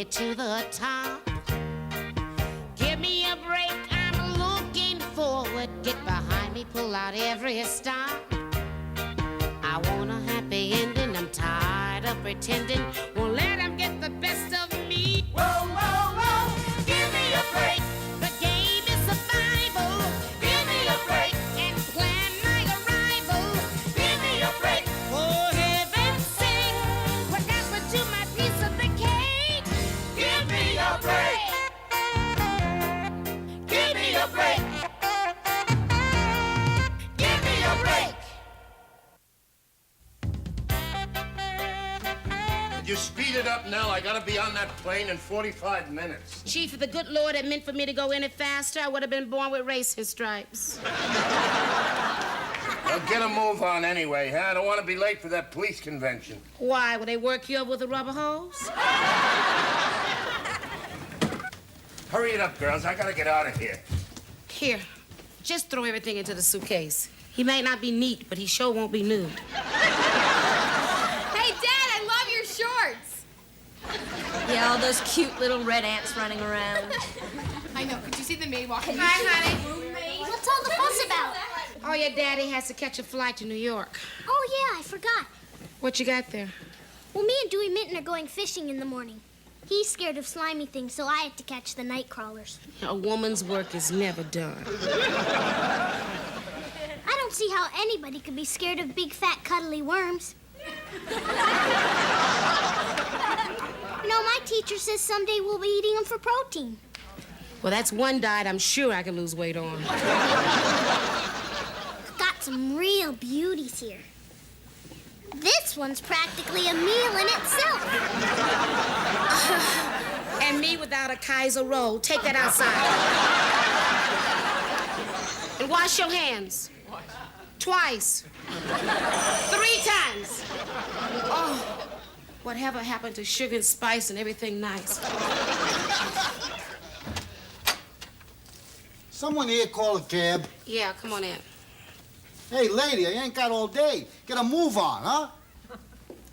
me to the top. Give me a break, I'm looking forward. Get behind me, pull out every stop. I want a happy ending, I'm tired of pretending. Won't let them get the best of me. Whoa, whoa, whoa, give me a break. The game is survival. Give me a break and plan my arrival. Give me a break. For heaven's sake, what happened to my piece of the cake? Give me a break. Give me a break. Give me a break. You speed it up, Nell. I gotta be on that plane in 45 minutes. Chief, if the good Lord had meant for me to go any faster, I would have been born with racing stripes. Well, get a move on anyway, huh? I don't want to be late for that police convention. Why, will they work you up with a rubber hose? Hurry it up, girls. I gotta get out of here. Here, just throw everything into the suitcase. He may not be neat, but he sure won't be nude. Hey, Dad, I love your shorts. Yeah, all those cute little red ants running around. I know. Could you see the maid walking? Hi, honey. What's all the fuss about? Oh, your daddy has to catch a flight to New York. Oh, yeah, I forgot. What you got there? Well, me and Dewey Minton are going fishing in the morning. He's scared of slimy things, so I had to catch the night crawlers. A woman's work is never done. I don't see how anybody could be scared of big, fat, cuddly worms. You know, my teacher says someday we'll be eating them for protein. Well, that's one diet I'm sure I can lose weight on. Got some real beauties here. This one's practically a meal in itself. And me without a Kaiser roll. Take that outside. And wash your hands. Twice. 3 times. Oh, whatever happened to sugar and spice and everything nice? Someone here call a cab. Yeah, come on in. Hey, lady, I ain't got all day. Get a move on, huh?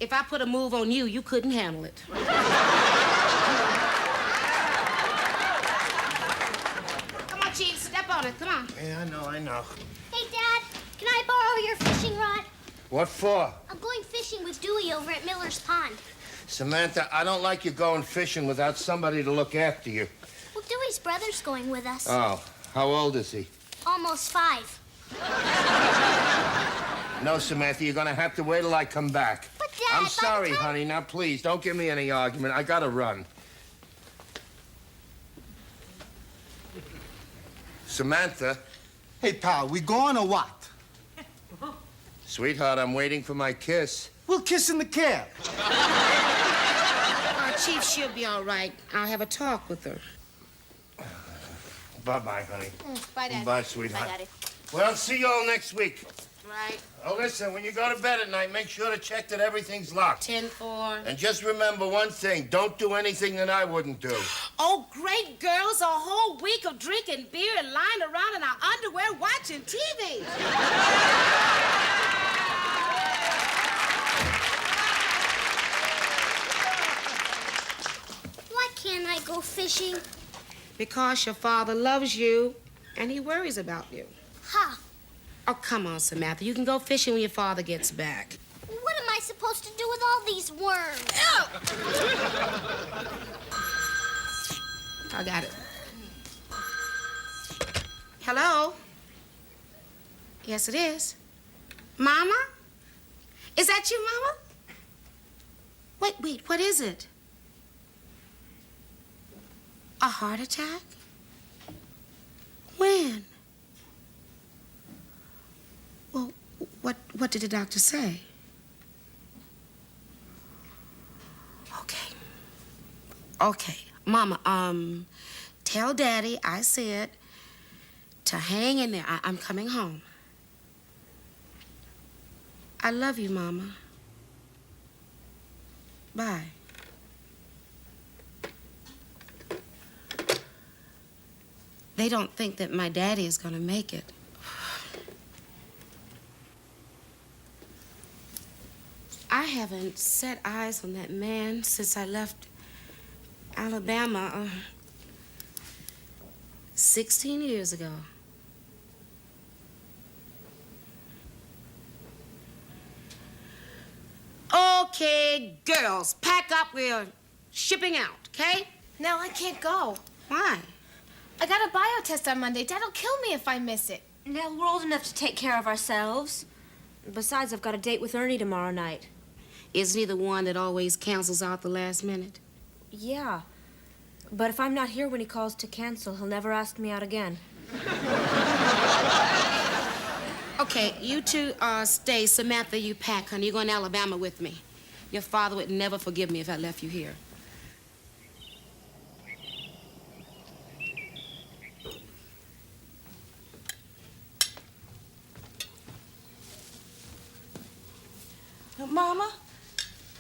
If I put a move on you, you couldn't handle it. Come on, Chief, step on it. Come on. Yeah, I know. Hey, Dad, can I borrow your fishing rod? What for? I'm going fishing with Dewey over at Miller's Pond. Samantha, I don't like you going fishing without somebody to look after you. Well, Dewey's brother's going with us. Oh, how old is he? Almost 5. No, Samantha, you're gonna have to wait till I come back. But, Dad, I'm by the sorry, time- honey. Now, please, don't give me any argument. I gotta run. Samantha. Hey, pal, we going or what? Sweetheart, I'm waiting for my kiss. We'll kiss in the cab. Chief, she'll be all right. I'll have a talk with her. Bye-bye, honey. Bye, Dad. Bye, sweetheart. Bye, Daddy. Well, see you all next week. Right. Oh, listen, when you go to bed at night, make sure to check that everything's locked. 10-4. And just remember one thing. Don't do anything that I wouldn't do. Oh, great girls. A whole week of drinking beer and lying around in our underwear watching TV. Why can't I go fishing? Because your father loves you and he worries about you. Ha! Oh, come on, Samantha. You can go fishing when your father gets back. What am I supposed to do with all these worms? I got it. Hello? Yes, it is. Mama? Is that you, Mama? Wait, what is it? A heart attack? When? Well, what did the doctor say? Okay, Mama, tell Daddy I said to hang in there. I'm coming home. I love you, Mama. Bye. They don't think that my daddy is gonna make it. I haven't set eyes on that man since I left Alabama, 16 years ago. Okay, girls, pack up. We're shipping out, okay? Nell, I can't go. Why? I got a bio test on Monday. Dad'll kill me if I miss it. Nell, we're old enough to take care of ourselves. Besides, I've got a date with Ernie tomorrow night. Isn't he the one that always cancels out the last minute? Yeah. But if I'm not here when he calls to cancel, he'll never ask me out again. Okay, you two stay. Samantha, you pack, honey. You're going to Alabama with me. Your father would never forgive me if I left you here. Mama,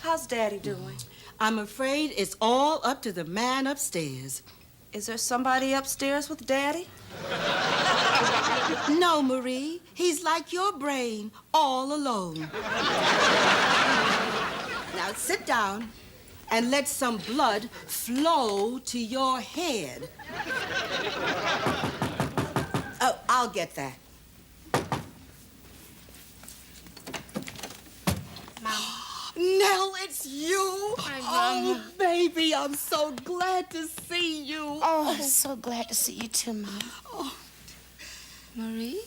how's Daddy doing? I'm afraid it's all up to the man upstairs. Is there somebody upstairs with Daddy? No, Marie. He's like your brain, all alone. Now sit down and let some blood flow to your head. Oh, I'll get that. Nell, it's you. Oh, baby, I'm so glad to see you. Oh, I'm so glad to see you too, Mom. Oh. Marie?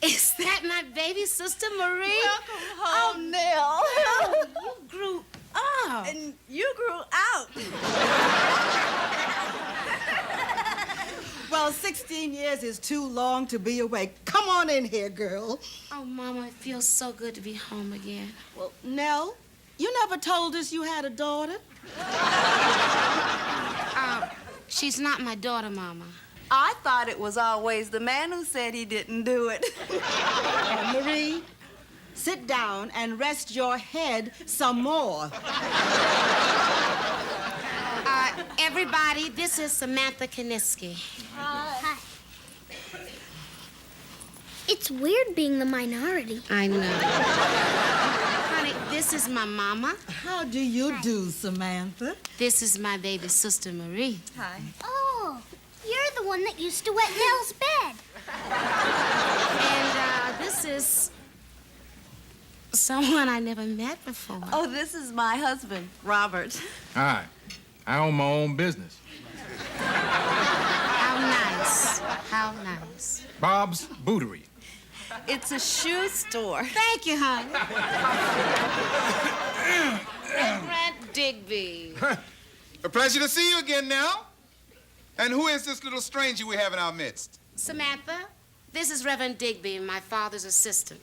Is that my baby sister, Marie? Welcome home, Nell. You grew up. And you grew out. Well, 16 years is too long to be away. Come on in here, girl. Oh, Mama, it feels so good to be home again. Well, Nell, you never told us you had a daughter. She's not my daughter, Mama. I thought it was always the man who said he didn't do it. Marie, sit down and rest your head some more. Everybody, this is Samantha Kaniski. Hi. It's weird being the minority. I know. Honey, this is my mama. How do you do, Samantha? This is my baby sister, Marie. Hi. Oh, you're the one that used to wet Nell's bed. And this is someone I never met before. Oh, this is my husband, Robert. Hi. I own my own business. How nice. How nice. Bob's Bootery. It's a shoe store. Thank you, honey. Reverend Digby. A pleasure to see you again, Nell. And who is this little stranger we have in our midst? Samantha, this is Reverend Digby, my father's assistant.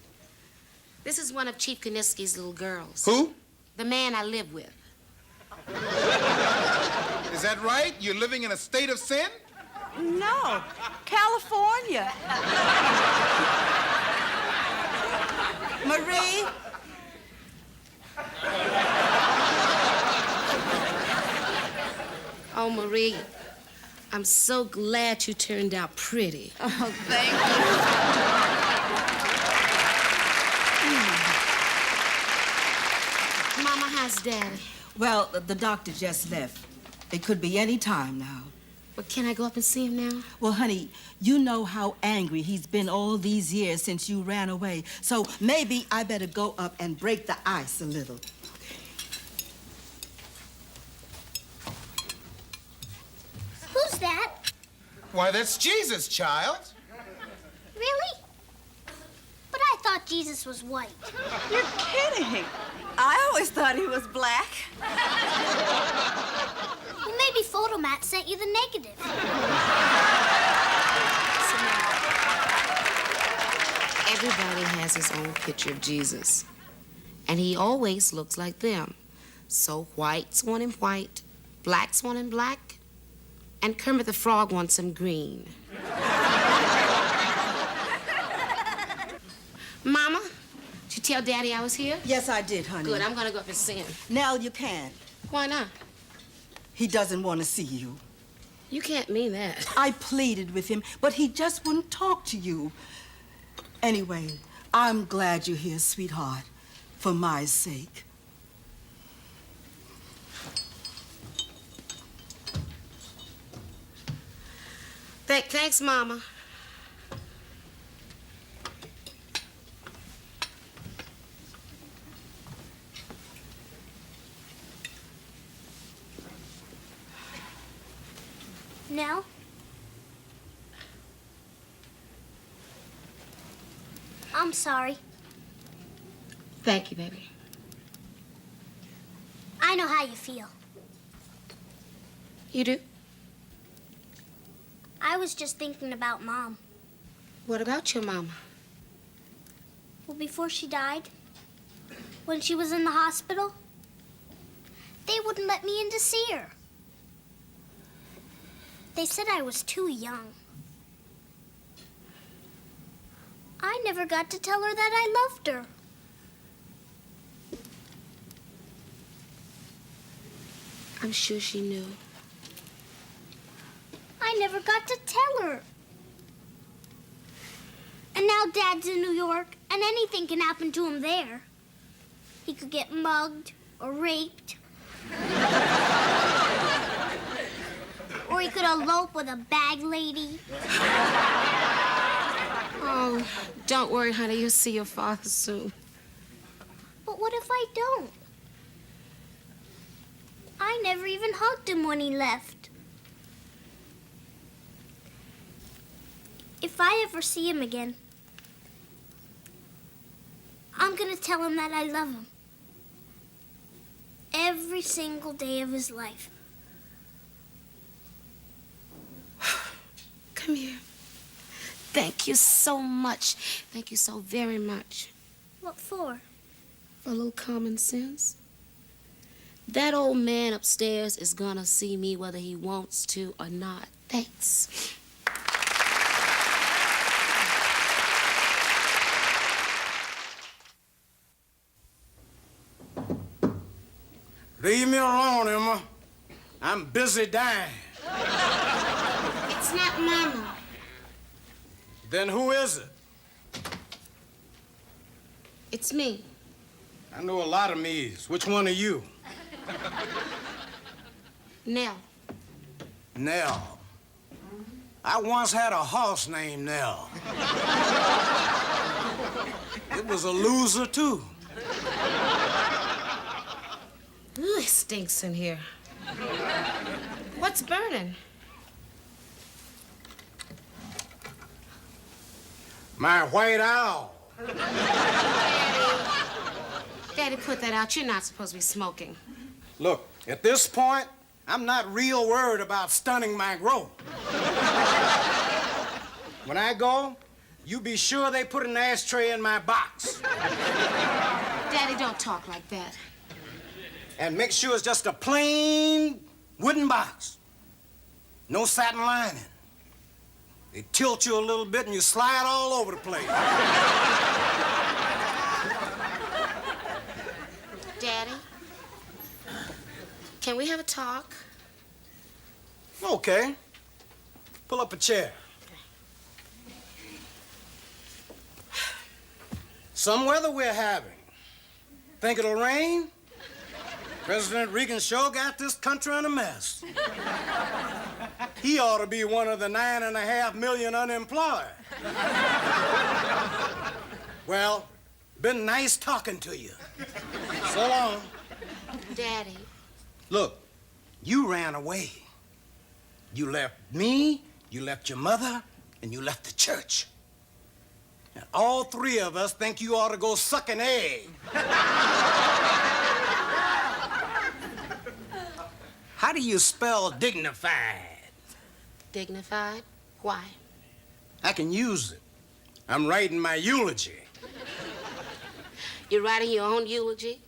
This is one of Chief Kaniski's little girls. Who? The man I live with. Is that right? You're living in a state of sin? No, California. Marie? Oh, Marie, I'm so glad you turned out pretty. Oh, thank you. Mama, how's Daddy? Well, the doctor just left. It could be any time now. Well, can I go up and see him now? Well, honey, you know how angry he's been all these years since you ran away. So maybe I better go up and break the ice a little. Who's that? Why, that's Jesus, child. Really? But I thought Jesus was white. You're kidding. I always thought he was black. Well, maybe Photomat sent you the negative. Everybody has his own picture of Jesus. And he always looks like them. So white's one in white, black's one in black, and Kermit the Frog wants him green. Mama, did you tell Daddy I was here? Yes, I did, honey. Good, I'm gonna go up and see him. Nell, you can't. Why not? He doesn't want to see you. You can't mean that. I pleaded with him, but he just wouldn't talk to you. Anyway, I'm glad you're here, sweetheart, for my sake. Thanks, Mama. Nell? I'm sorry. Thank you, baby. I know how you feel. You do? I was just thinking about Mom. What about your mama? Well, before she died, when she was in the hospital, they wouldn't let me in to see her. They said I was too young. I never got to tell her that I loved her. I'm sure she knew. I never got to tell her. And now Dad's in New York, and anything can happen to him there. He could get mugged or raped. Or he could elope with a bag lady. Oh, don't worry, honey. You'll see your father soon. But what if I don't? I never even hugged him when he left. If I ever see him again, I'm gonna tell him that I love him. Every single day of his life. Come here. Thank you so much. Thank you so very much. What for? For a little common sense. That old man upstairs is gonna see me whether he wants to or not. Thanks. Leave me alone, Emma. I'm busy dying. It's not Mama. Then who is it? It's me. I know a lot of me's. Which one are you? Nell. Nell. I once had a horse named Nell. It was a loser, too. Ooh, it stinks in here. What's burning? My white owl. Daddy, put that out. You're not supposed to be smoking. Look, at this point, I'm not real worried about stunning my growth. When I go, you be sure they put an ashtray in my box. Daddy, don't talk like that. And make sure it's just a plain wooden box. No satin lining. They tilt you a little bit and you slide all over the place. Daddy, can we have a talk? Okay. Pull up a chair. Some weather we're having. Think it'll rain? President Reagan sure got this country in a mess. He ought to be one of the 9.5 million unemployed. Well, been nice talking to you. So long. Daddy. Look, you ran away. You left me, you left your mother, and you left the church. And all three of us think you ought to go suck an egg. How do you spell dignified? Dignified? Why? I can use it. I'm writing my eulogy. You're writing your own eulogy?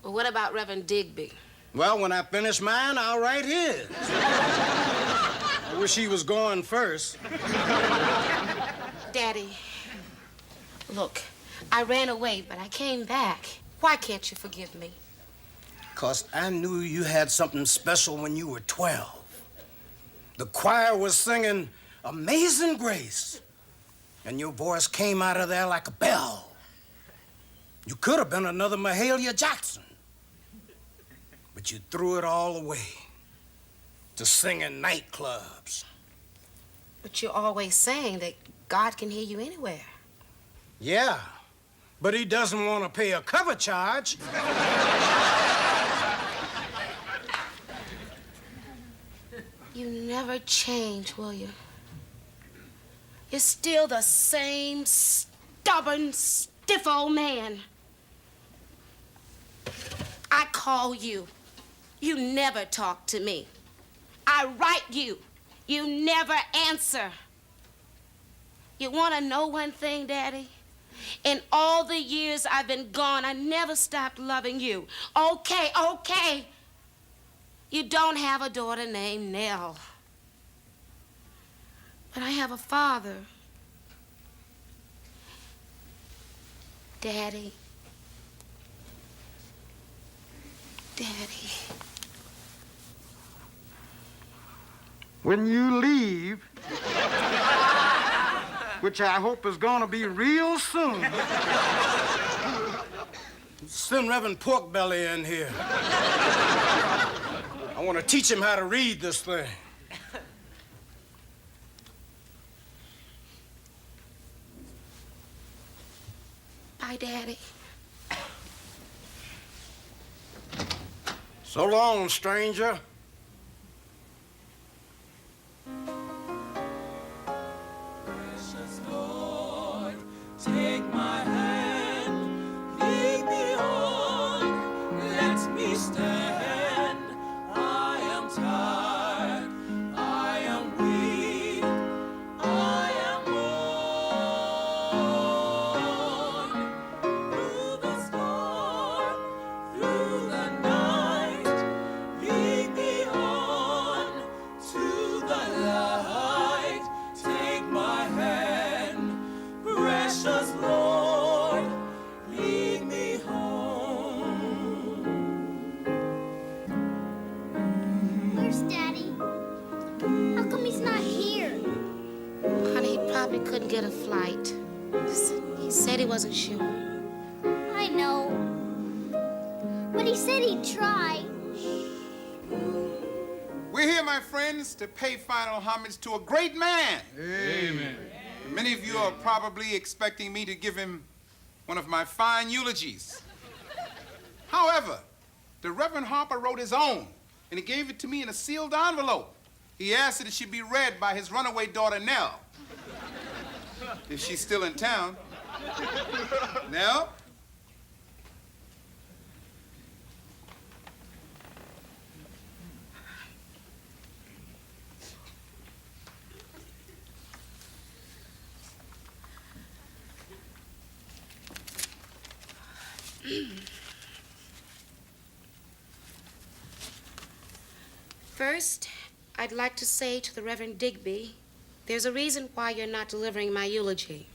Well, what about Reverend Digby? Well, when I finish mine, I'll write his. I wish he was going first. Daddy, look, I ran away, but I came back. Why can't you forgive me? 'Cause I knew you had something special when you were 12. The choir was singing Amazing Grace, and your voice came out of there like a bell. You could have been another Mahalia Jackson, but you threw it all away to sing in nightclubs. But you're always saying that God can hear you anywhere. Yeah, but he doesn't want to pay a cover charge. You never change, will you? You're still the same stubborn, stiff old man. I call you. You never talk to me. I write you. You never answer. You want to know one thing, Daddy? In all the years I've been gone, I never stopped loving you. Okay. You don't have a daughter named Nell. But I have a father. Daddy. When you leave, which I hope is gonna be real soon, send Reverend Porkbelly in here. I want to teach him how to read this thing. Bye, Daddy. So long, stranger. Precious Lord, take my hand, lead me on, let me stand. I am tired, I am weak, I am worn. Through the storm, through the night, lead me on to the light. Take my hand, precious Lord, lead me home. Where's Daddy? How come he's not here? Honey, he probably couldn't get a flight. He said he wasn't sure. I know. But he said he'd try. We're here, my friends, to pay final homage to a great man. Amen. Many of you are probably expecting me to give him one of my fine eulogies. However, the Reverend Harper wrote his own, and he gave it to me in a sealed envelope. He asked that it should be read by his runaway daughter, Nell, if she's still in town. Nell? First, I'd like to say to the Reverend Digby, there's a reason why you're not delivering my eulogy.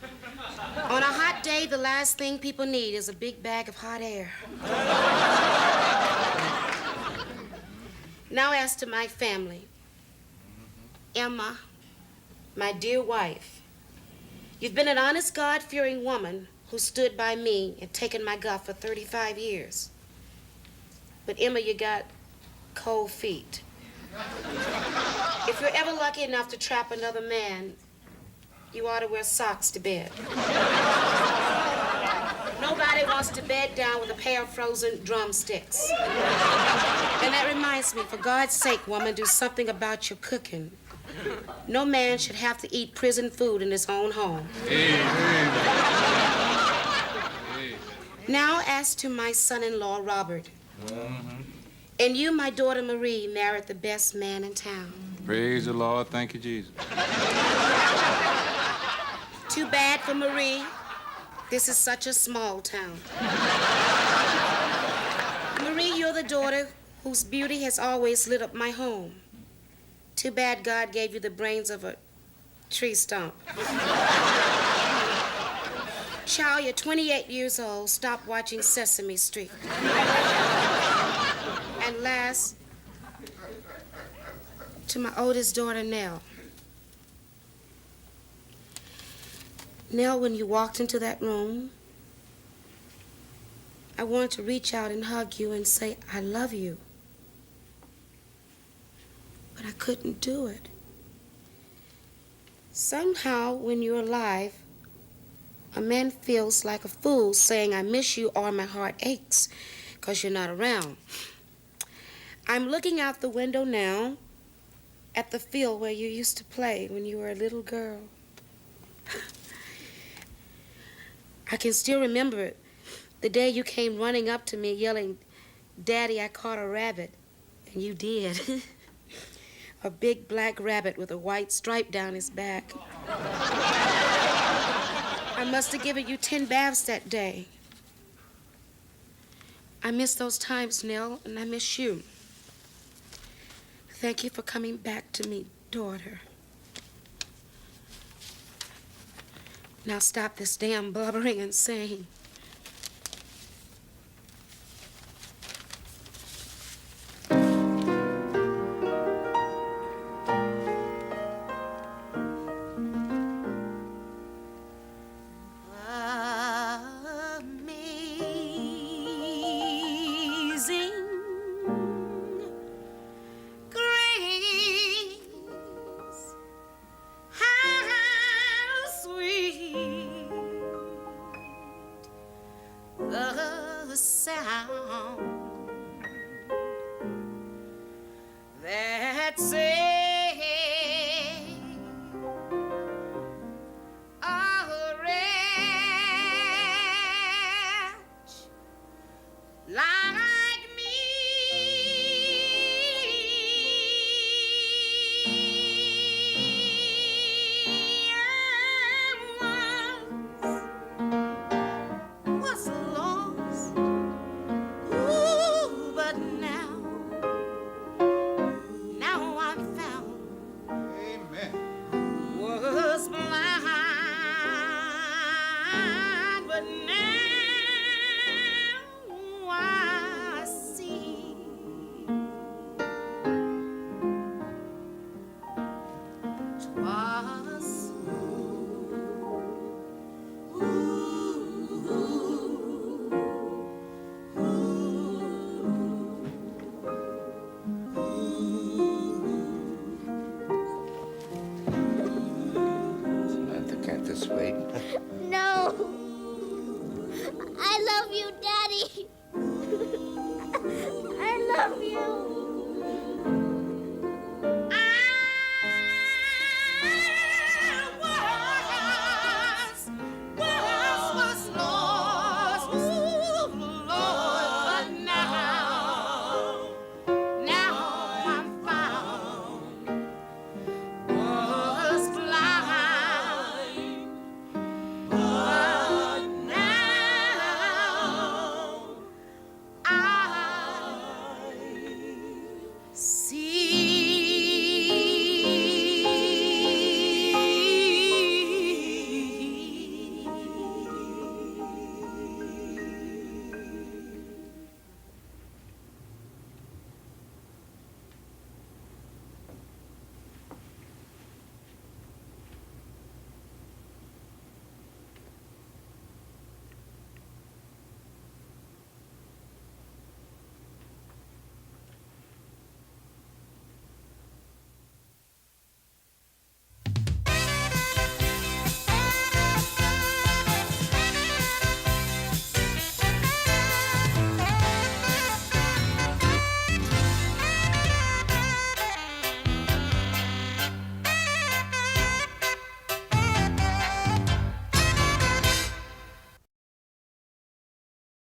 On a hot day, the last thing people need is a big bag of hot air. Now as to my family. Emma, my dear wife, you've been an honest, God-fearing woman who stood by me and taken my gut for 35 years. But Emma, you got cold feet. If you're ever lucky enough to trap another man, you ought to wear socks to bed. Nobody wants to bed down with a pair of frozen drumsticks. And that reminds me, for God's sake, woman, do something about your cooking. No man should have to eat prison food in his own home. Amen. Now, as to my son-in-law, Robert. And you, my daughter Marie, married the best man in town. Praise the Lord. Thank you, Jesus. Too bad for Marie. This is such a small town. Marie, you're the daughter whose beauty has always lit up my home. Too bad God gave you the brains of a tree stump. Child, you're 28 years old. Stop watching Sesame Street. And last, to my oldest daughter, Nell. Nell, when you walked into that room, I wanted to reach out and hug you and say, I love you. But I couldn't do it. Somehow, when you're alive, a man feels like a fool saying, I miss you, or my heart aches because you're not around. I'm looking out the window now at the field where you used to play when you were a little girl. I can still remember it, the day you came running up to me yelling, Daddy, I caught a rabbit. And you did. A big black rabbit with a white stripe down his back. I must have given you 10 baths that day. I miss those times, Nell, and I miss you. Thank you for coming back to me, daughter. Now stop this damn blubbering and sing. The sound that saved a wretch like me. Was lost. Ooh, but now I'm found. Amen. Was blind, but now I see. Twas Samantha, can't this wait? No. I love you, Daddy. I love you.